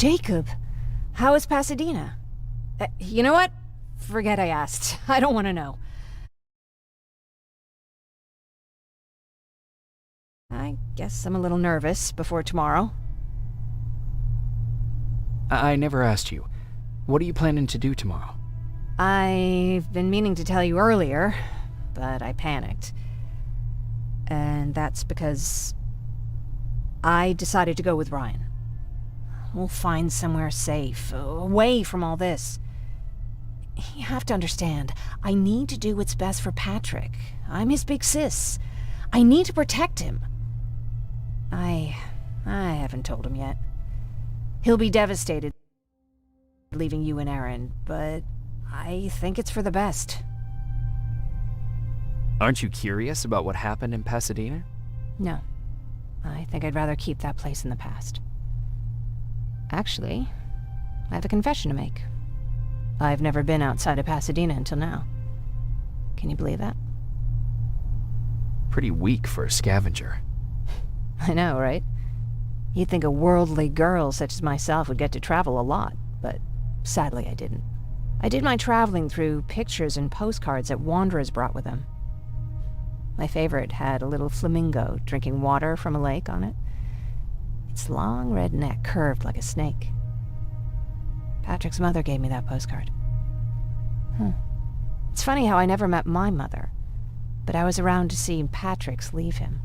Jacob, how is Pasadena? You know what? Forget I asked. I don't want to know. I guess I'm a little nervous before tomorrow. I never asked you. What are you planning to do tomorrow? I've been meaning to tell you earlier, but I panicked. And that's because I decided to go with Ryan. We'll find somewhere safe, away from all this. You have to understand, I need to do what's best for Patrick. I'm his big sis. I need to protect him. I haven't told him yet. He'll be devastated leaving you and Aaron, but I think it's for the best. Aren't you curious about what happened in Pasadena? No. I think I'd rather keep that place in the past. Actually, I have a confession to make. I've never been outside of Pasadena until now. Can you believe that? Pretty weak for a scavenger. I know, right? You'd think a worldly girl such as myself would get to travel a lot, but sadly I didn't. I did my traveling through pictures and postcards that wanderers brought with them. My favorite had a little flamingo drinking water from a lake on it. Its long red neck curved like a snake. Patrick's mother gave me that postcard. It's funny how I never met my mother, but I was around to see Patrick's leave him.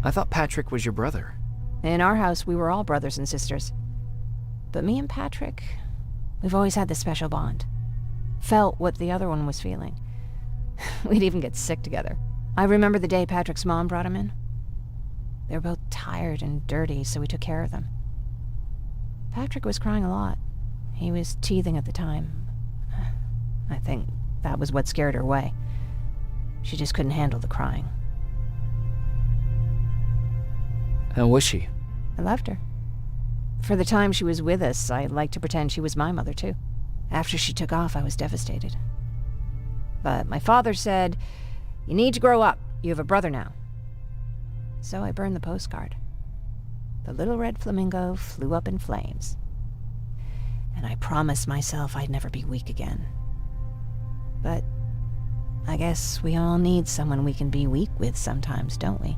I thought Patrick was your brother. In our house, we were all brothers and sisters. But me and Patrick, we've always had this special bond. Felt what the other one was feeling. We'd even get sick together. I remember the day Patrick's mom brought him in. They were both tired and dirty, so we took care of them. Patrick was crying a lot. He was teething at the time. I think that was what scared her away. She just couldn't handle the crying. How was she? I loved her. For the time she was with us, I liked to pretend she was my mother, too. After she took off, I was devastated. But my father said, "You need to grow up. You have a brother now." So I burned the postcard. The little red flamingo flew up in flames. And I promised myself I'd never be weak again. But I guess we all need someone we can be weak with sometimes, don't we?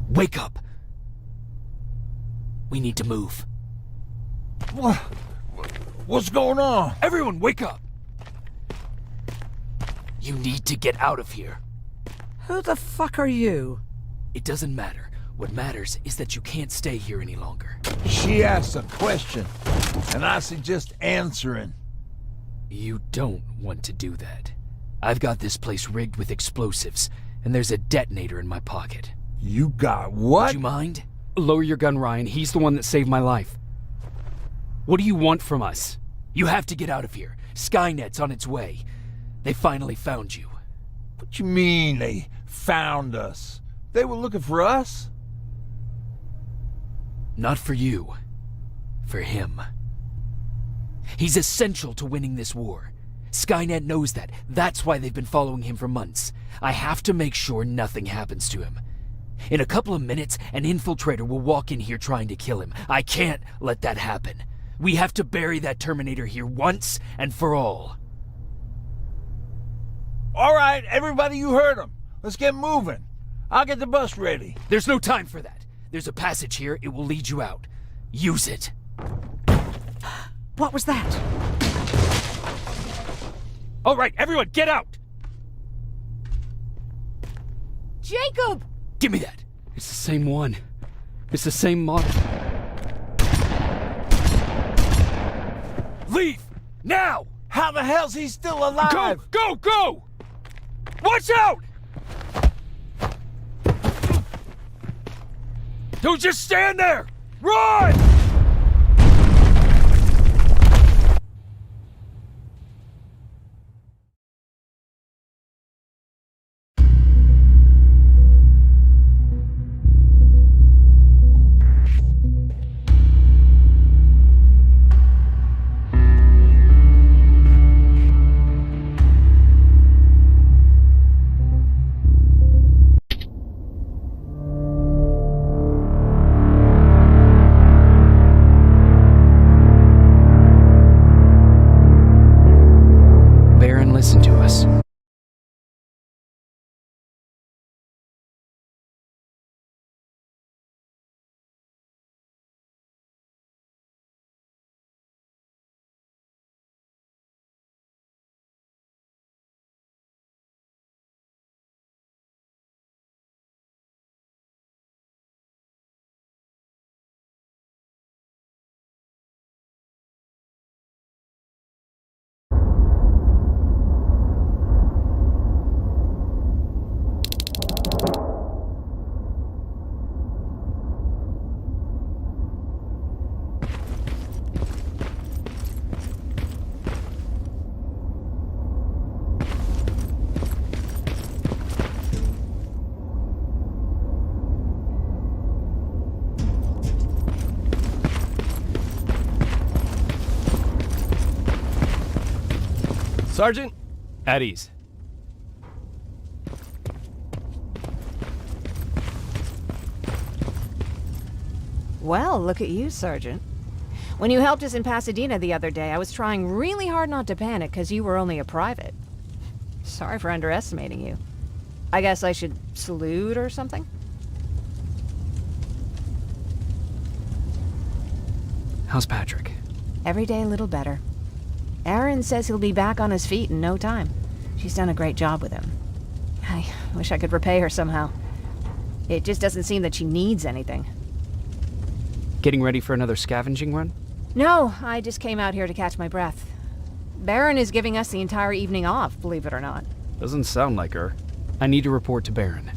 Wake up! We need to move. What's going on? Everyone, wake up! You need to get out of here. Who the fuck are you? It doesn't matter. What matters is that you can't stay here any longer. She asked a question, and I suggest answering. You don't want to do that. I've got this place rigged with explosives, and there's a detonator in my pocket. You got what? Would you mind? Lower your gun, Ryan. He's the one that saved my life. What do you want from us? You have to get out of here. Skynet's on its way. They finally found you. What you mean they found us? They were looking for us? Not for you. For him. He's essential to winning this war. Skynet knows that. That's why they've been following him for months. I have to make sure nothing happens to him. In a couple of minutes, an infiltrator will walk in here trying to kill him. I can't let that happen. We have to bury that Terminator here once and for all. All right, everybody, you heard him. Let's get moving. I'll get the bus ready. There's no time for that. There's a passage here. It will lead you out. Use it. What was that? All right, everyone, get out! Jacob! Give me that. It's the same one. It's the same model. Leave! Now! How the hell's he still alive? Go! Go! Go! Watch out! Don't just stand there! Run! Sergeant? At ease. Well, look at you, Sergeant. When you helped us in Pasadena the other day, I was trying really hard not to panic because you were only a private. Sorry for underestimating you. I guess I should salute or something? How's Patrick? Every day a little better. Erin says he'll be back on his feet in no time. She's done a great job with him. I wish I could repay her somehow. It just doesn't seem that she needs anything. Getting ready for another scavenging run? No, I just came out here to catch my breath. Baron is giving us the entire evening off, believe it or not. Doesn't sound like her. I need to report to Baron.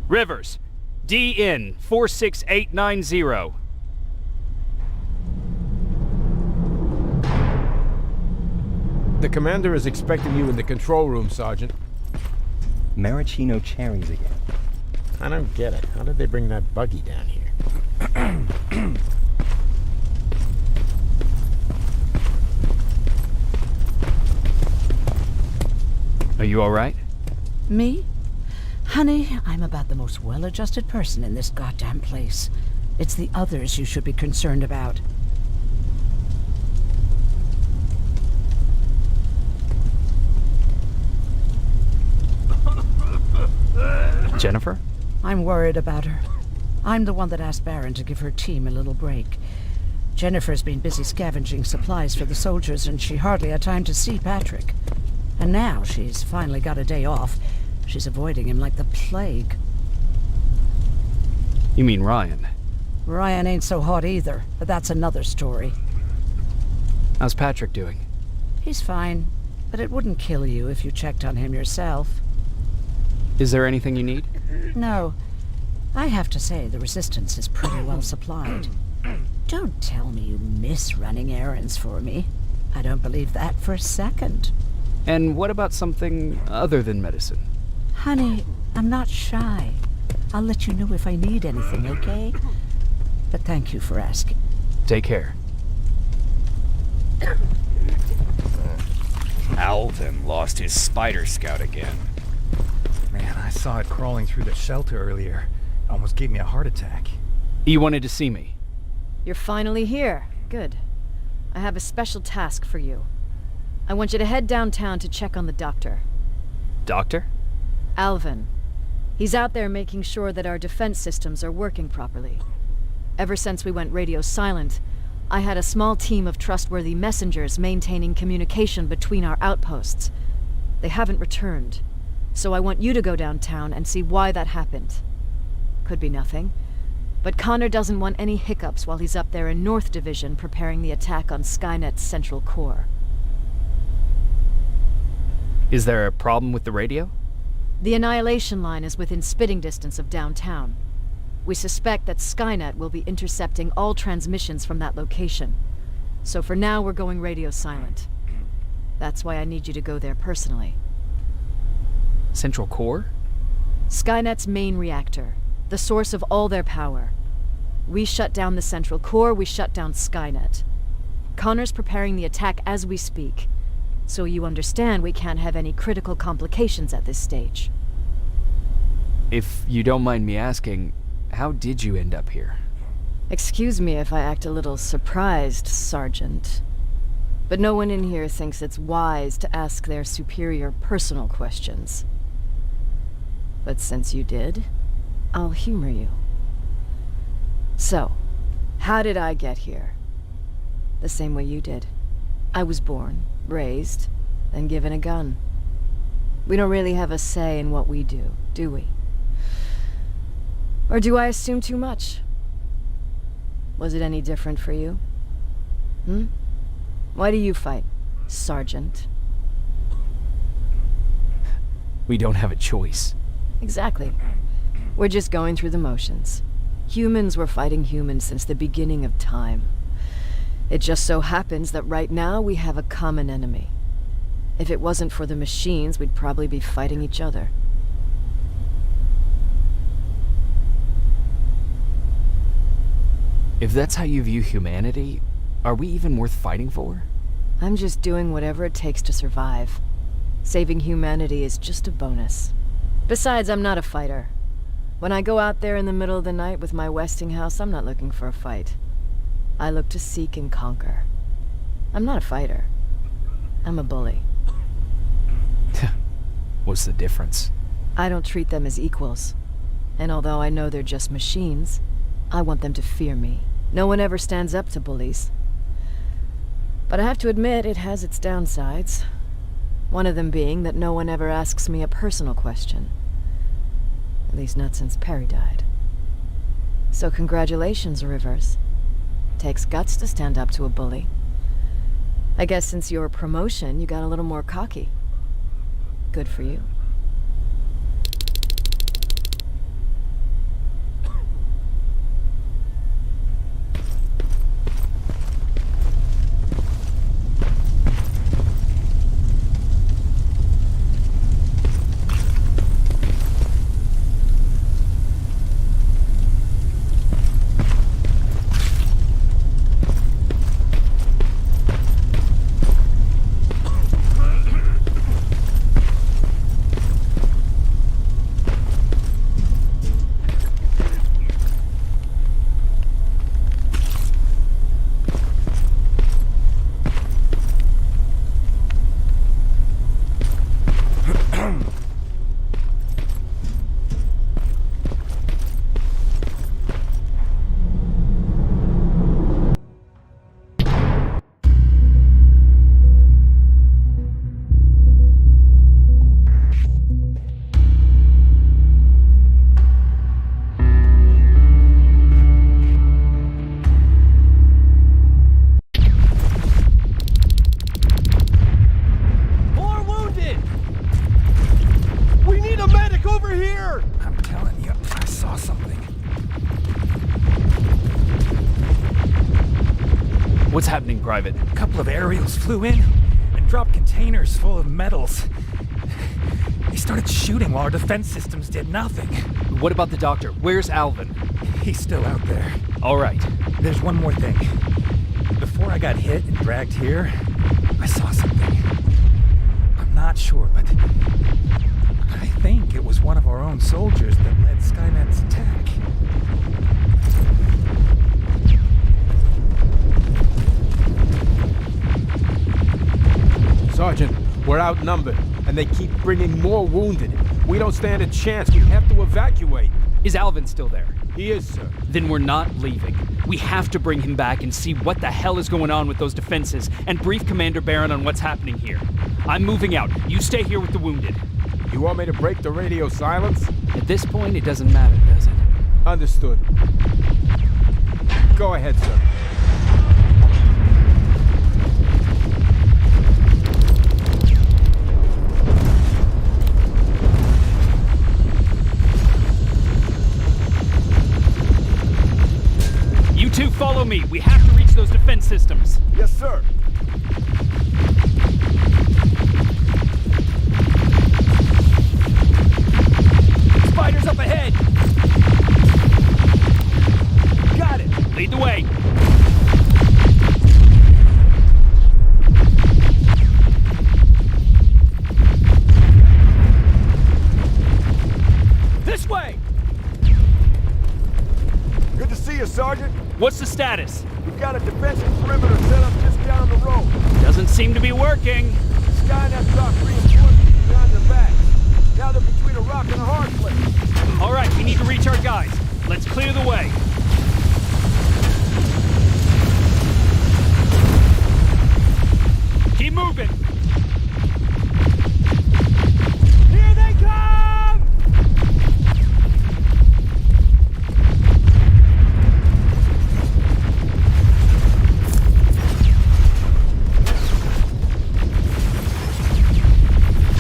Rivers, DN 46890. The commander is expecting you in the control room, Sergeant. Maraschino cherries again. I don't get it. How did they bring that buggy down here? Are you alright? Me? Honey, I'm about the most well-adjusted person in this goddamn place. It's the others you should be concerned about. Jennifer? I'm worried about her. I'm the one that asked Baron to give her team a little break. Jennifer's been busy scavenging supplies for the soldiers, and she hardly had time to see Patrick. And now she's finally got a day off. She's avoiding him like the plague. You mean Ryan? Ryan ain't so hot either, but that's another story. How's Patrick doing? He's fine, but it wouldn't kill you if you checked on him yourself. Is there anything you need? No. I have to say the Resistance is pretty well supplied. Don't tell me you miss running errands for me. I don't believe that for a second. And what about something other than medicine? Honey, I'm not shy. I'll let you know if I need anything, okay? But thank you for asking. Take care. Alvin lost his spider scout again. Man, I saw it crawling through the shelter earlier. It almost gave me a heart attack. You wanted to see me? You're finally here. Good. I have a special task for you. I want you to head downtown to check on the doctor. Doctor? Alvin. He's out there making sure that our defense systems are working properly. Ever since we went radio silent, I had a small team of trustworthy messengers maintaining communication between our outposts. They haven't returned, so I want you to go downtown and see why that happened. Could be nothing, but Connor doesn't want any hiccups while he's up there in North Division preparing the attack on Skynet's central core. Is there a problem with the radio? The Annihilation Line is within spitting distance of downtown. We suspect that Skynet will be intercepting all transmissions from that location. So for now, we're going radio silent. That's why I need you to go there personally. Central core? Skynet's main reactor, the source of all their power. We shut down the central core, we shut down Skynet. Connor's preparing the attack as we speak. So you understand we can't have any critical complications at this stage. If you don't mind me asking, how did you end up here? Excuse me if I act a little surprised, Sergeant. But no one in here thinks it's wise to ask their superior personal questions. But since you did, I'll humor you. So, how did I get here? The same way you did. I was born, raised, then given a gun. We don't really have a say in what we do we? Or do I assume too much? Was it any different for you? Why do you fight, Sergeant? We don't have a choice. Exactly. We're just going through the motions. Humans were fighting humans since the beginning of time. It just so happens that right now we have a common enemy. If it wasn't for the machines, we'd probably be fighting each other. If that's how you view humanity, are we even worth fighting for? I'm just doing whatever it takes to survive. Saving humanity is just a bonus. Besides, I'm not a fighter. When I go out there in the middle of the night with my Westinghouse, I'm not looking for a fight. I look to seek and conquer. I'm not a fighter. I'm a bully. What's the difference? I don't treat them as equals. And although I know they're just machines, I want them to fear me. No one ever stands up to bullies. But I have to admit, it has its downsides. One of them being that no one ever asks me a personal question. At least not since Perry died. So congratulations, Rivers. Takes guts to stand up to a bully. I guess since your promotion, you got a little more cocky. Good for you. What's happening, Private? A couple of aerials flew in and dropped containers full of metals. They started shooting while our defense systems did nothing. What about the doctor? Where's Alvin? He's still out there. All right. There's one more thing. Before I got hit and dragged here, I saw something. I'm not sure, but I think it was one of our own soldiers that led Skynet's attack. Sergeant, we're outnumbered, and they keep bringing more wounded. We don't stand a chance. We have to evacuate. Is Alvin still there? He is, sir. Then we're not leaving. We have to bring him back and see what the hell is going on with those defenses and brief Commander Barron on what's happening here. I'm moving out. You stay here with the wounded. You want me to break the radio silence? At this point, it doesn't matter, does it? Understood. Go ahead, sir. You two follow me. We have to reach those defense systems. Yes, sir. Spiders up ahead. Got it. Lead the way. This way. Good to see you, Sergeant. What's the status? We've got a defensive perimeter set up just down the road. Doesn't seem to be working. Skynet dropped reinforcements behind their backs. Now they're between a rock and a hard place. All right, we need to reach our guys. Let's clear the way. Keep moving. Here they come!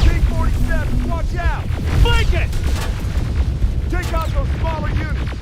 T-47, watch out! Flank it! Take out those smaller units.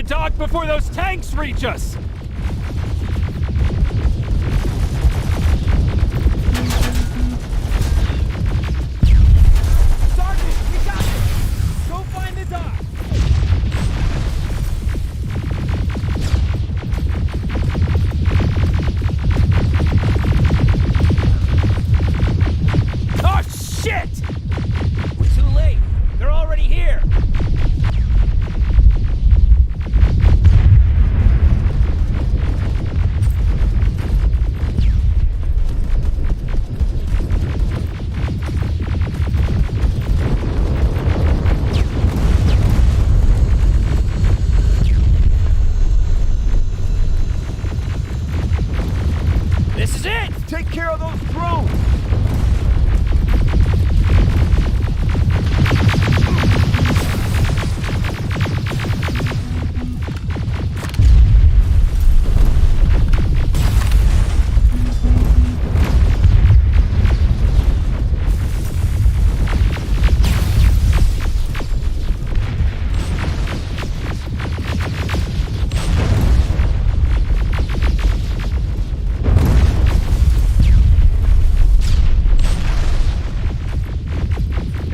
gotta dock before those tanks reach us! Sergeant, we got this! Go find the dock! Oh, shit! We're too late. They're already here. This is it! Take care of those drones!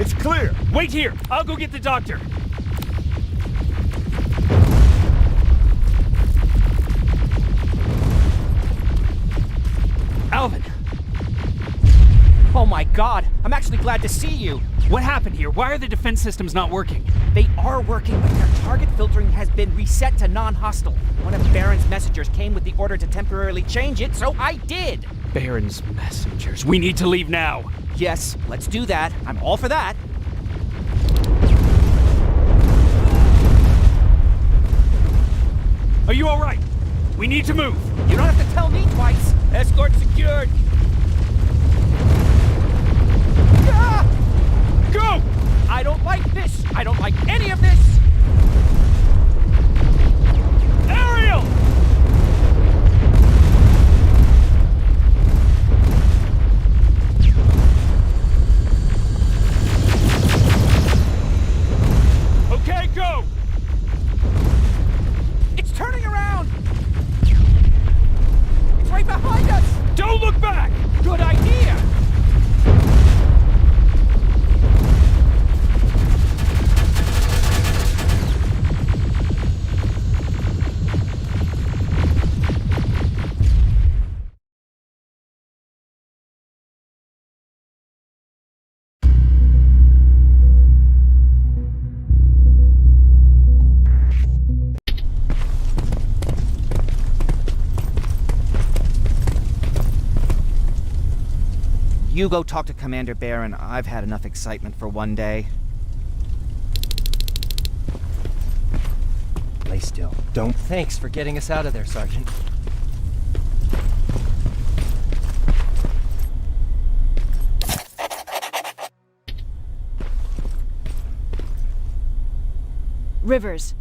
It's clear! Wait here. I'll go get the doctor. Alvin! Oh my god, I'm actually glad to see you. What happened here? Why are the defense systems not working? They are working, but their target filtering has been reset to non-hostile. One of Baron's messengers came with the order to temporarily change it, so I did. Baron's messengers. We need to leave now. Yes, let's do that. I'm all for that. Are you all right? We need to move. You don't have to tell me twice. Escort secured. Ah! Go! I don't like this. I don't like any of this. Ariel! Okay, go! It's turning around. It's right behind us. Don't look back! Good idea. You go talk to Commander Baron. I've had enough excitement for one day. Lay still. Don't. Thanks for getting us out of there, Sergeant. Rivers,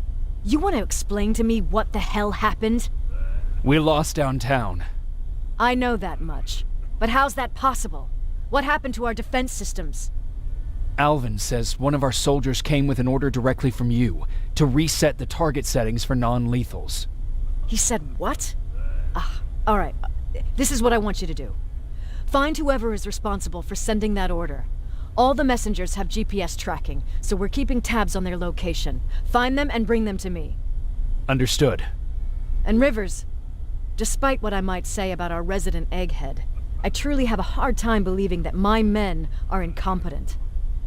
you want to explain to me what the hell happened? We lost downtown. I know that much. But how's that possible? What happened to our defense systems? Alvin says one of our soldiers came with an order directly from you to reset the target settings for non-lethals. He said what? All right. This is what I want you to do. Find whoever is responsible for sending that order. All the messengers have GPS tracking, so we're keeping tabs on their location. Find them and bring them to me. Understood. And Rivers, despite what I might say about our resident egghead, I truly have a hard time believing that my men are incompetent.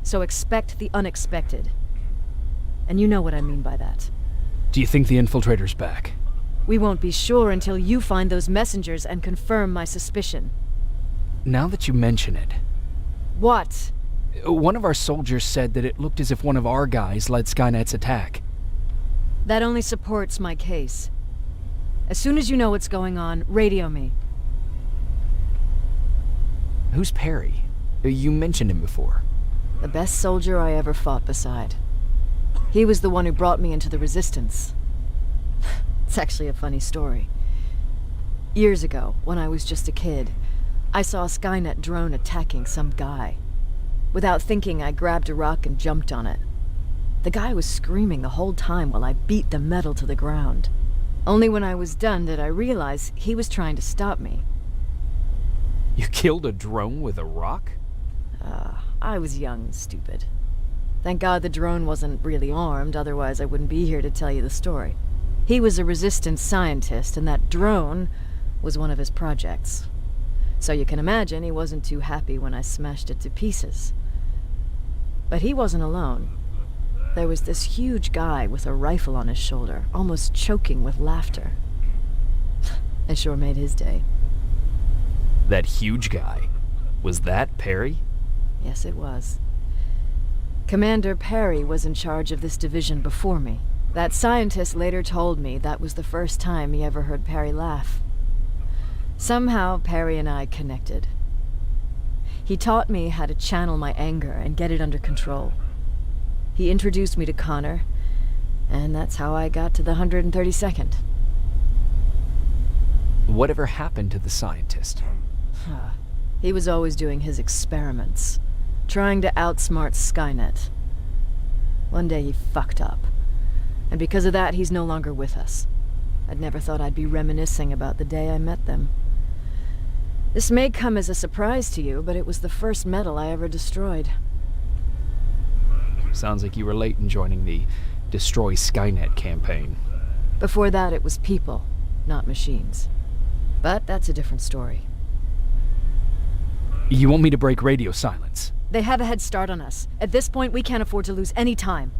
So expect the unexpected. And you know what I mean by that. Do you think the infiltrator's back? We won't be sure until you find those messengers and confirm my suspicion. Now that you mention it... What? One of our soldiers said that it looked as if one of our guys led Skynet's attack. That only supports my case. As soon as you know what's going on, radio me. Who's Perry? You mentioned him before. The best soldier I ever fought beside. He was the one who brought me into the Resistance. It's actually a funny story. Years ago, when I was just a kid, I saw a Skynet drone attacking some guy. Without thinking, I grabbed a rock and jumped on it. The guy was screaming the whole time while I beat the metal to the ground. Only when I was done did I realize he was trying to stop me. You killed a drone with a rock? I was young and stupid. Thank God the drone wasn't really armed, otherwise I wouldn't be here to tell you the story. He was a resistance scientist, and that drone was one of his projects. So you can imagine he wasn't too happy when I smashed it to pieces. But he wasn't alone. There was this huge guy with a rifle on his shoulder, almost choking with laughter. I sure made his day. That huge guy. Was that Perry? Yes, it was. Commander Perry was in charge of this division before me. That scientist later told me that was the first time he ever heard Perry laugh. Somehow, Perry and I connected. He taught me how to channel my anger and get it under control. He introduced me to Connor, and that's how I got to the 132nd. Whatever happened to the scientist? He was always doing his experiments, trying to outsmart Skynet. One day he fucked up, and because of that he's no longer with us. I'd never thought I'd be reminiscing about the day I met them. This may come as a surprise to you, but it was the first metal I ever destroyed. Sounds like you were late in joining the Destroy Skynet campaign. Before that it was people, not machines. But that's a different story. You want me to break radio silence? They have a head start on us. At this point, we can't afford to lose any time.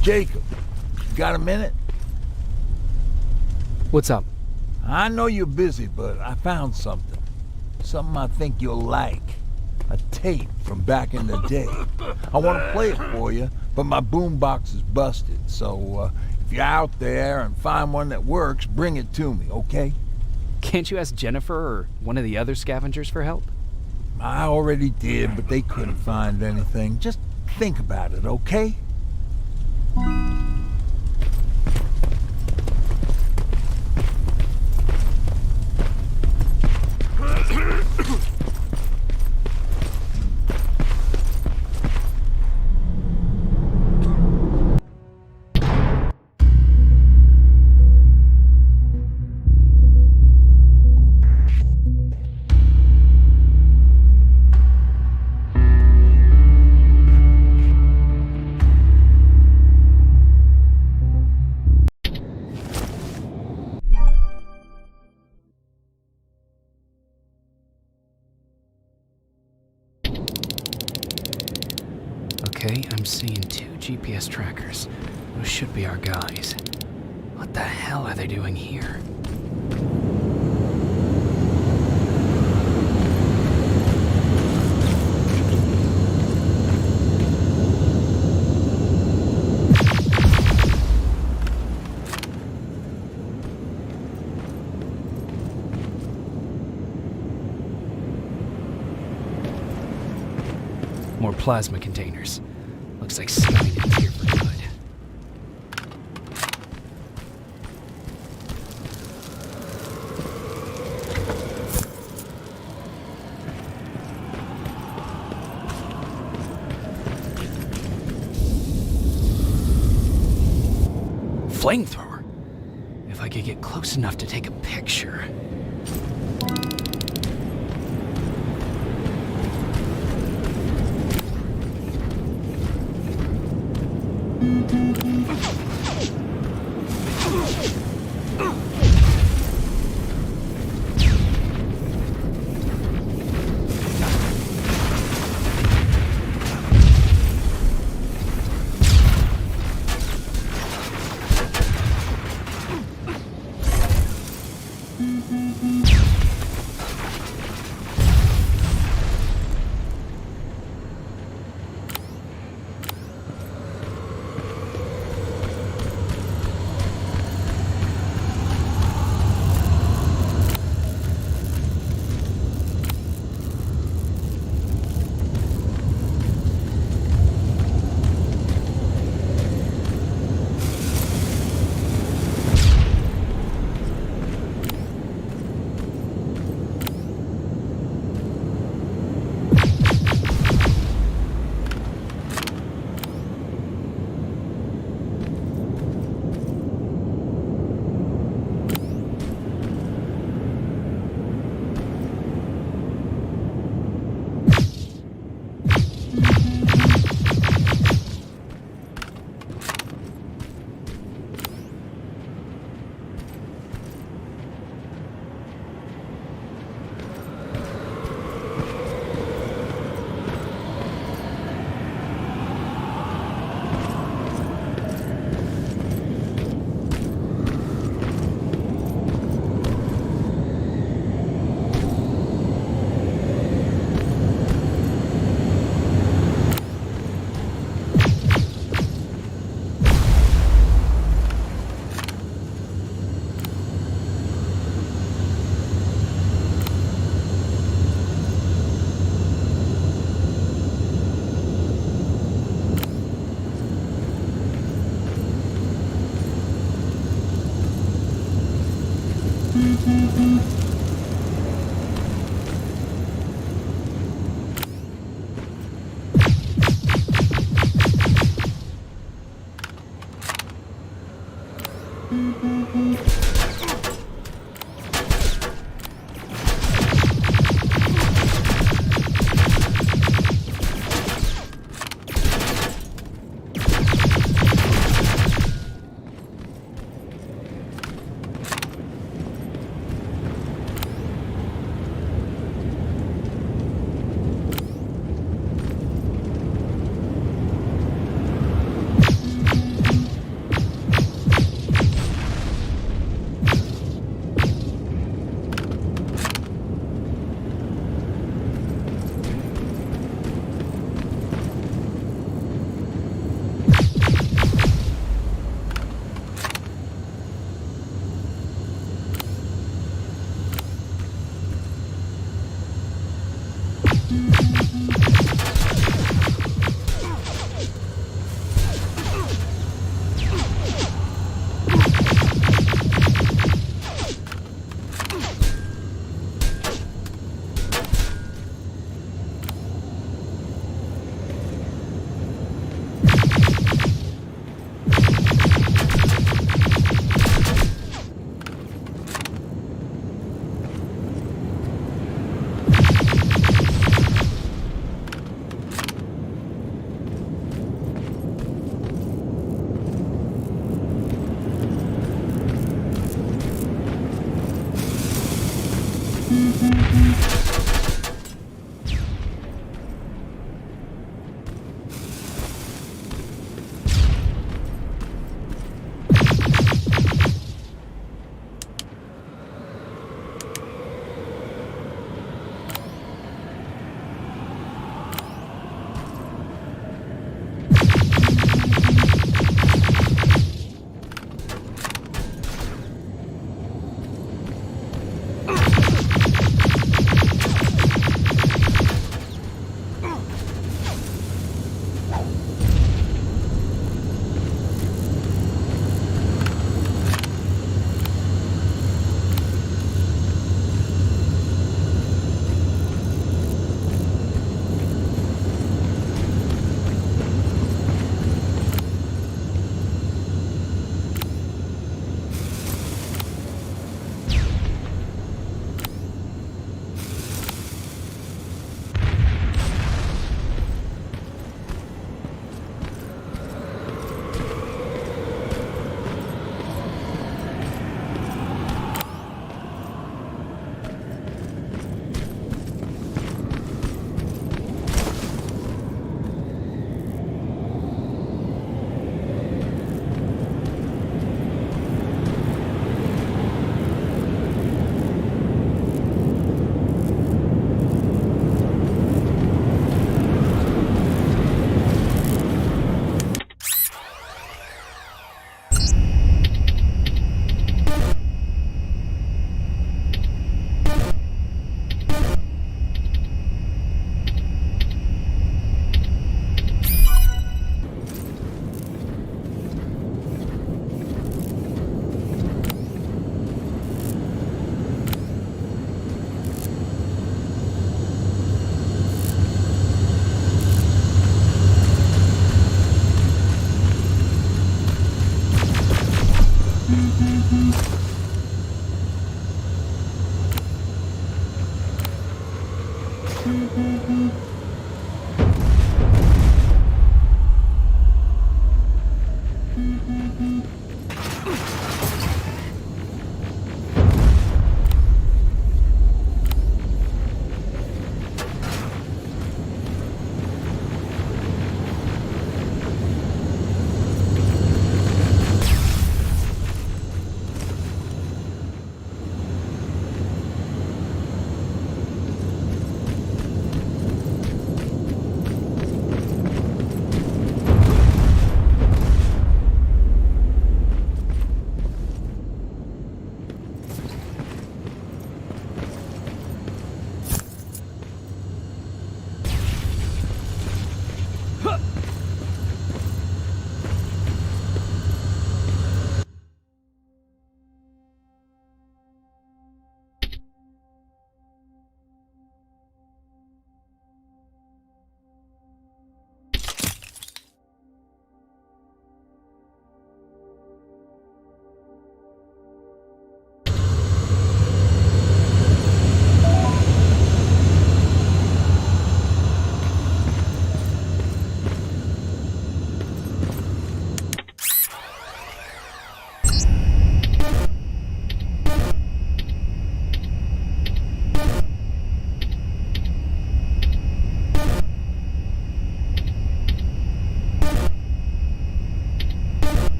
Jacob, got a minute? What's up? I know you're busy, but I found something. Something I think you'll like. A tape from back in the day. I want to play it for you, but my boombox is busted, so if you're out there and find one that works, bring it to me, okay? Can't you ask Jennifer or one of the other scavengers for help? I already did, but they couldn't find anything. Just think about it, okay? Okay, I'm seeing 2 GPS trackers. Those should be our guys. What the hell are they doing here? More plasma containers. Looks like Skynet's here for good. Flamethrower? If I could get close enough to take a picture.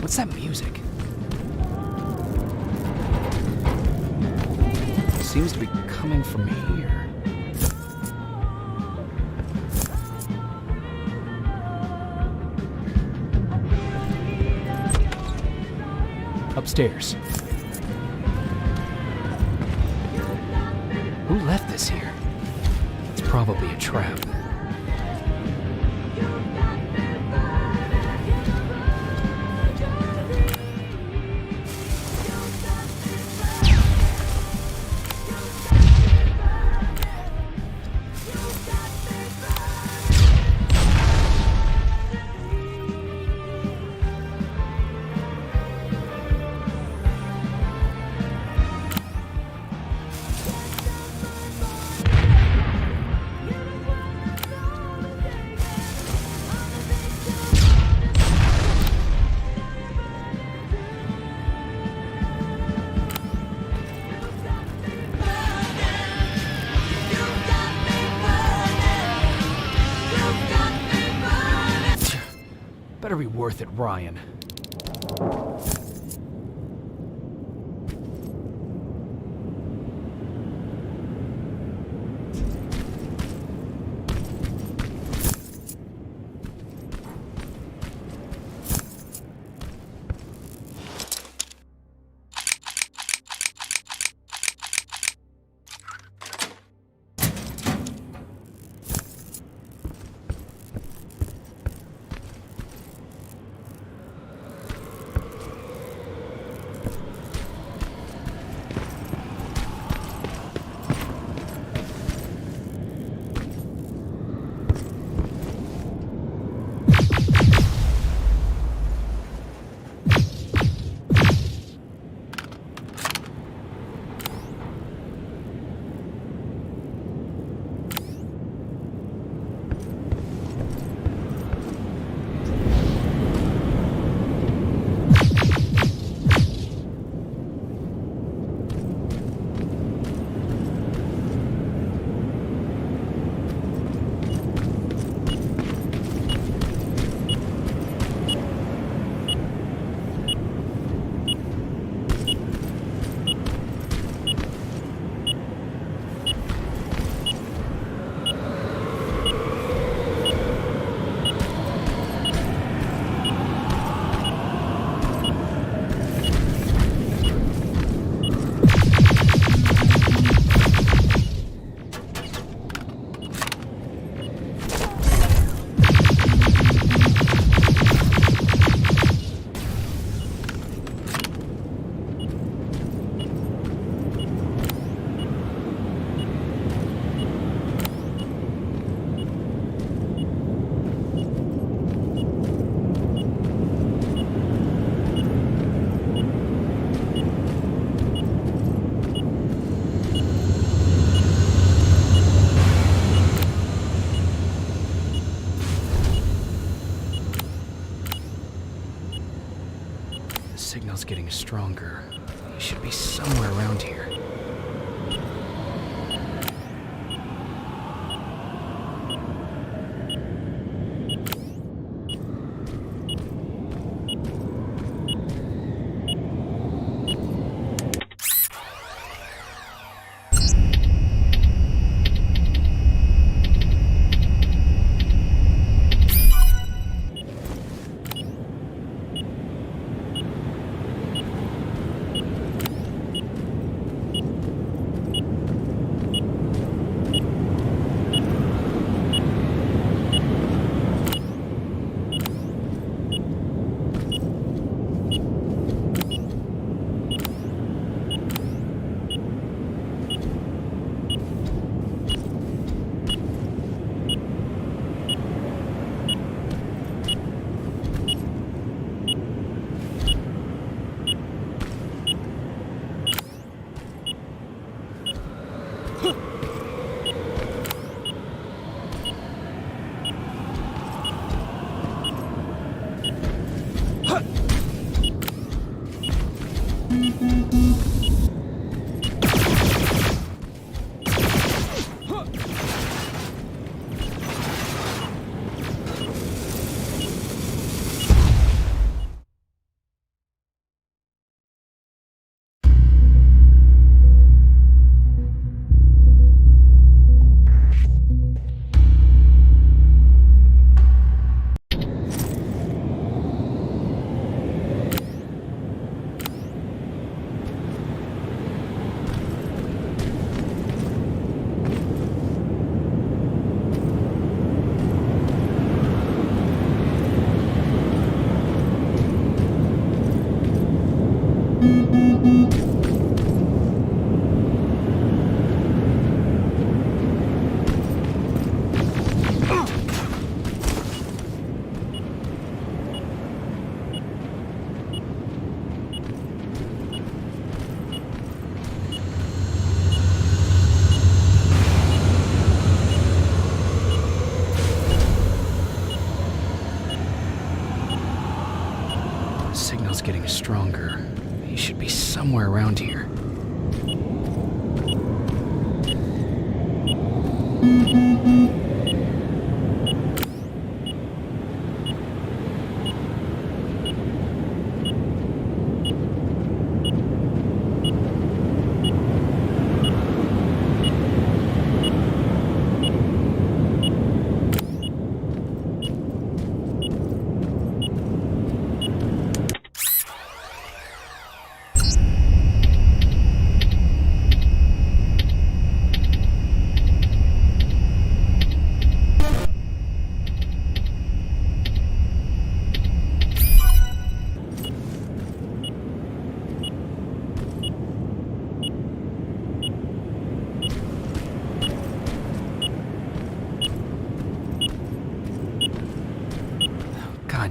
What's that music? It seems to be coming from here. Upstairs. Who left this here? It's probably a trap. Better be worth it, Ryan. Signal's getting stronger. He should be somewhere around here. Signal's getting stronger. He should be somewhere around here.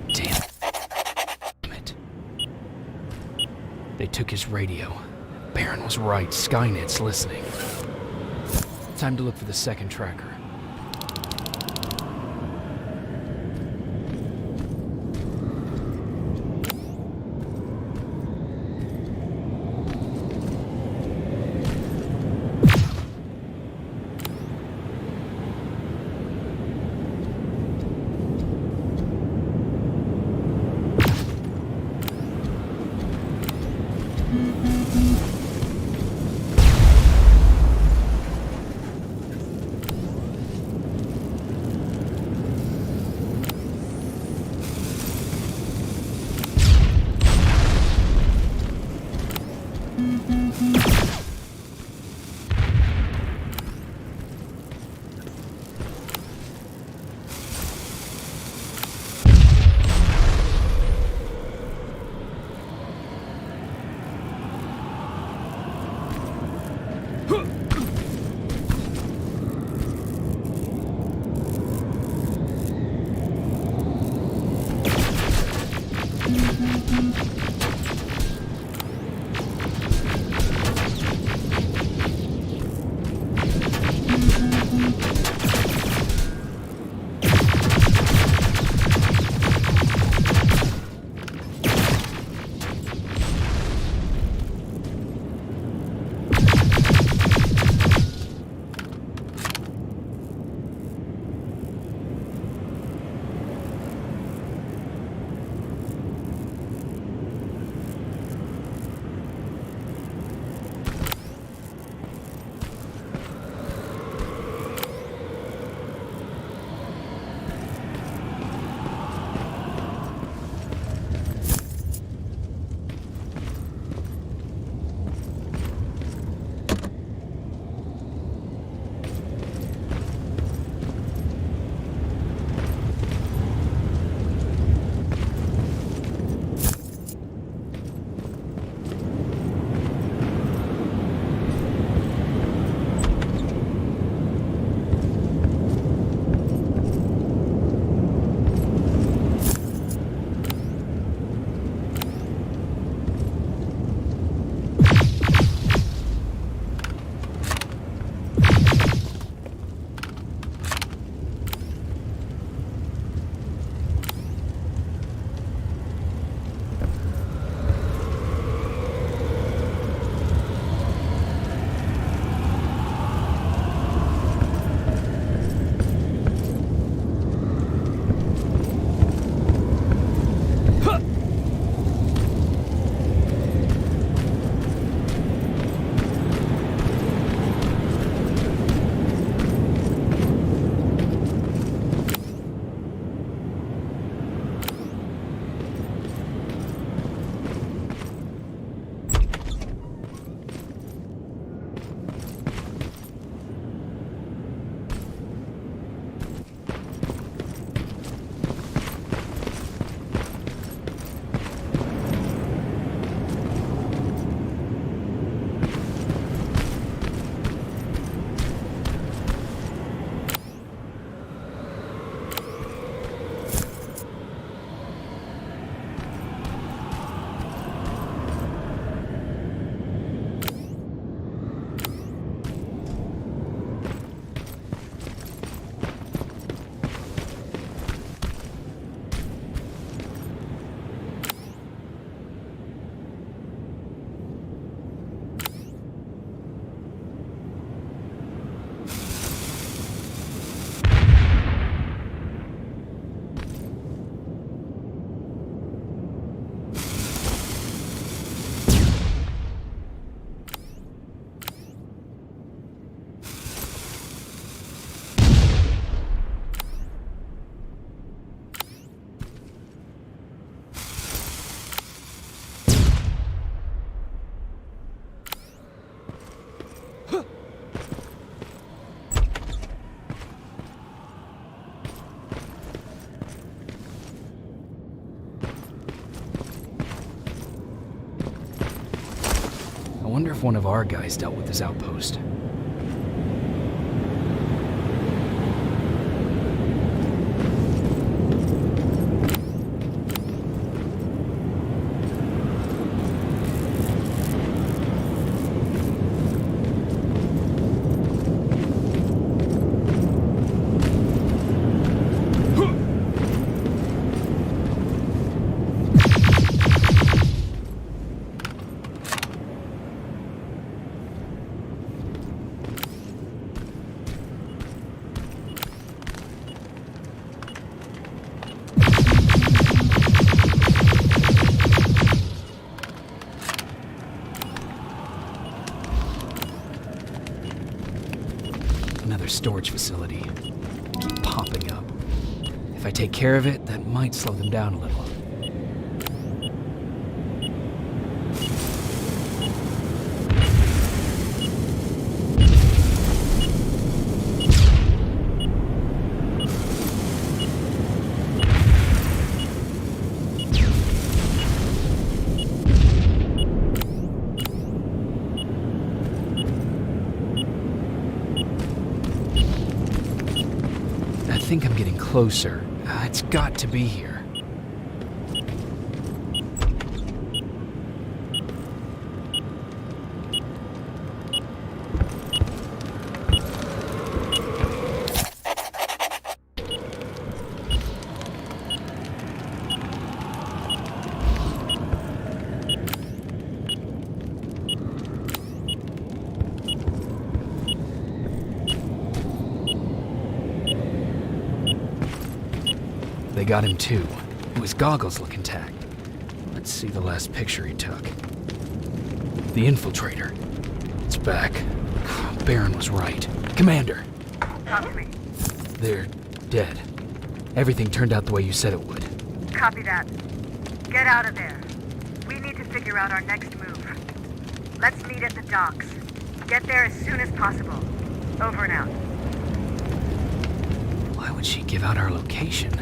God damn it. They took his radio. Baron was right. Skynet's listening. Time to look for the second tracker. I wonder if one of our guys dealt with this outpost. storage facility. Keep popping up. If I take care of it, that might slow them down a little. I think I'm getting closer. It's got to be here. They got him too. His goggles look intact. Let's see the last picture he took. The infiltrator. It's back. Baron was right. Commander! Talk to me. They're dead. Everything turned out the way you said it would. Copy that. Get out of there. We need to figure out our next move. Let's meet at the docks. Get there as soon as possible. Over and out. Why would she give out our location?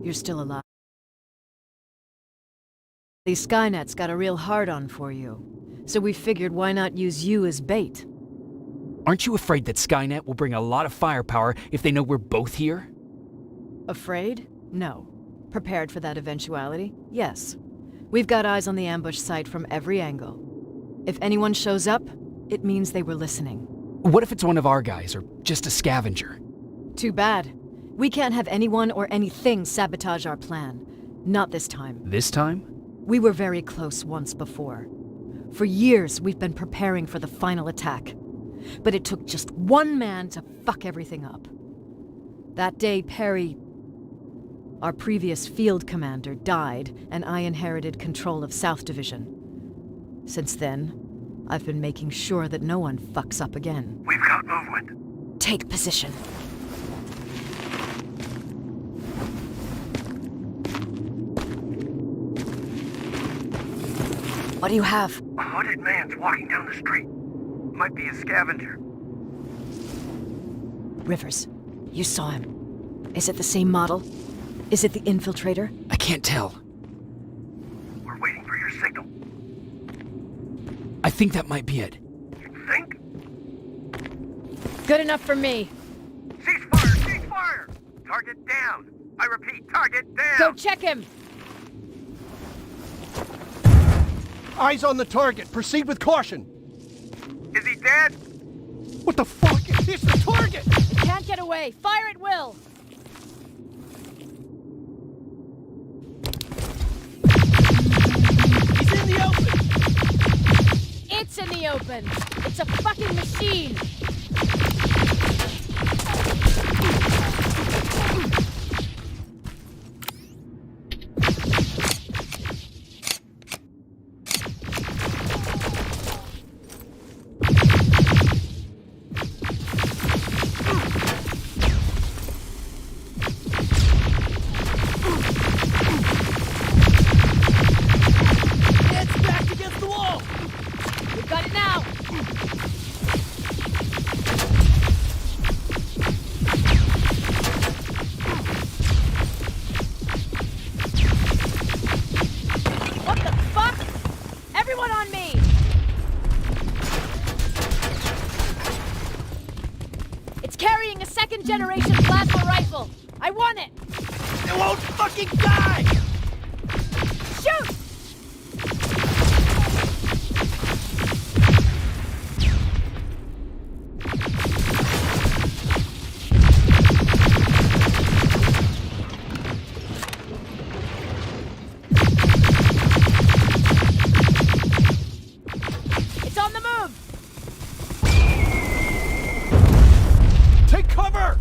You're still alive. These Skynet's got a real hard-on for you, so we figured why not use you as bait. Aren't you afraid that Skynet will bring a lot of firepower if they know we're both here? Afraid? No. Prepared for that eventuality? Yes. We've got eyes on the ambush site from every angle. If anyone shows up, it means they were listening. What if it's one of our guys, or just a scavenger? Too bad. We can't have anyone or anything sabotage our plan. Not this time. This time? We were very close once before. For years, we've been preparing for the final attack. But it took just one man to fuck everything up. That day, Perry, our previous field commander, died, and I inherited control of South Division. Since then, I've been making sure that no one fucks up again. We've got movement. Take position. What do you have? A hooded man's walking down the street. Might be a scavenger. Rivers, you saw him. Is it the same model? Is it the infiltrator? I can't tell. We're waiting for your signal. I think that might be it. You think? Good enough for me. Cease fire! Cease fire! Target down! I repeat, target down! Go check him! Eyes on the target. Proceed with caution. Is he dead? What the fuck? It's the target! Can't get away. Fire at will! He's in the open! It's in the open! It's a fucking machine! Generation plasma rifle. I want it. It won't fucking die. Shoot! It's on the move. Take cover!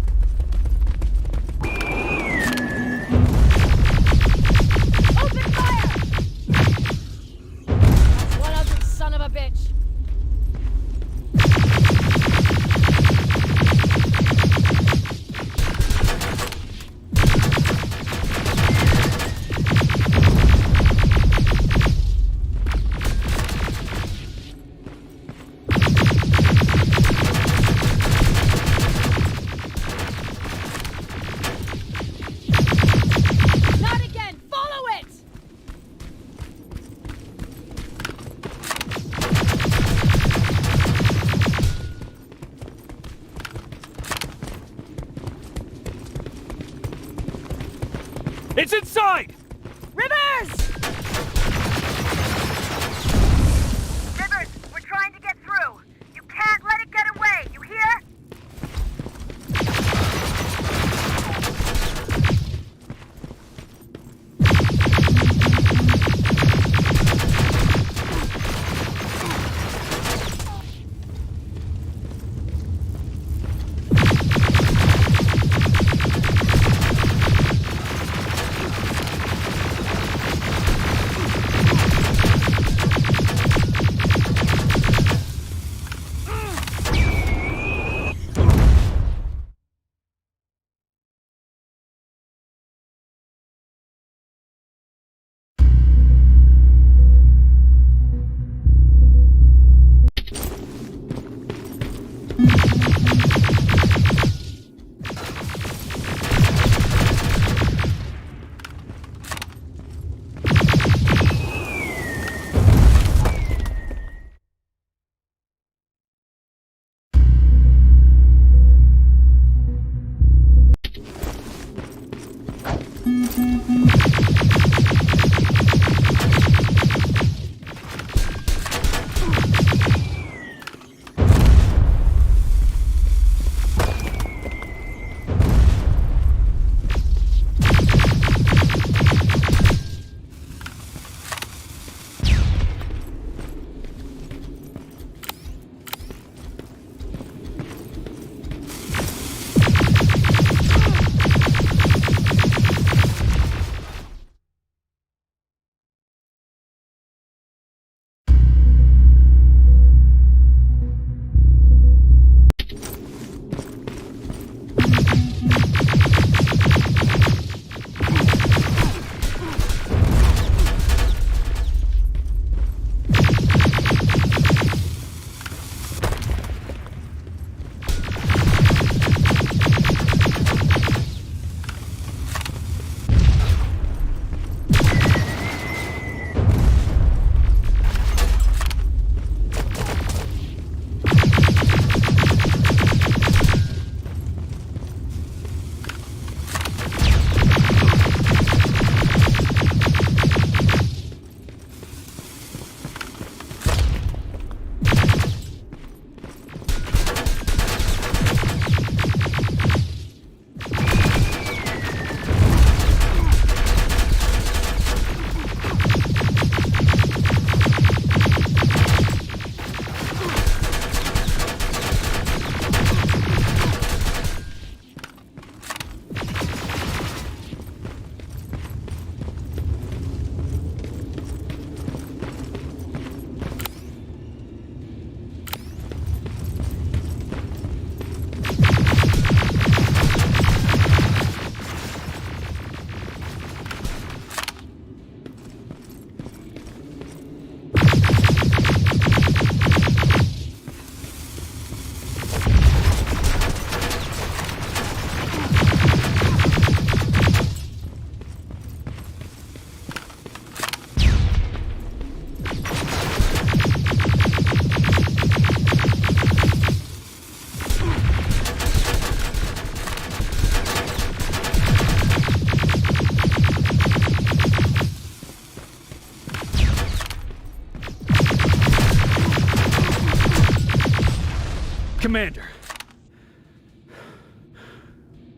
Commander.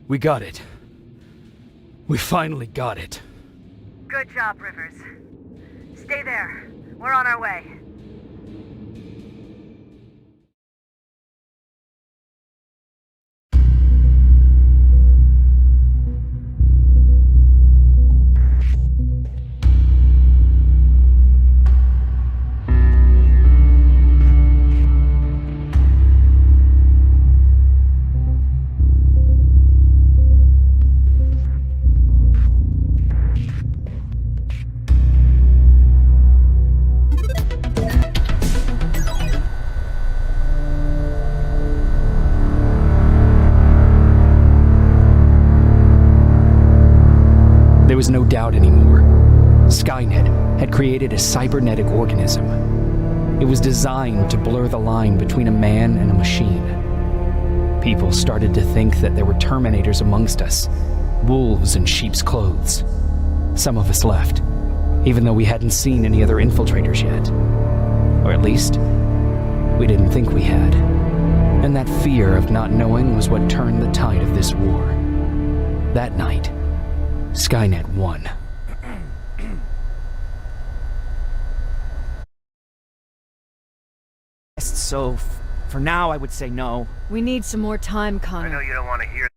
We got it. We finally got it. Good job, Rivers. Stay there. We're on our way. There was no doubt anymore. Skynet had created a cybernetic organism. It was designed to blur the line between a man and a machine. People started to think that there were Terminators amongst us, wolves in sheep's clothes. Some of us left, even though we hadn't seen any other infiltrators yet. Or at least, we didn't think we had. And that fear of not knowing was what turned the tide of this war. That night, Skynet won. So, for now, I would say no. We need some more time, Connor. I know you don't want to hear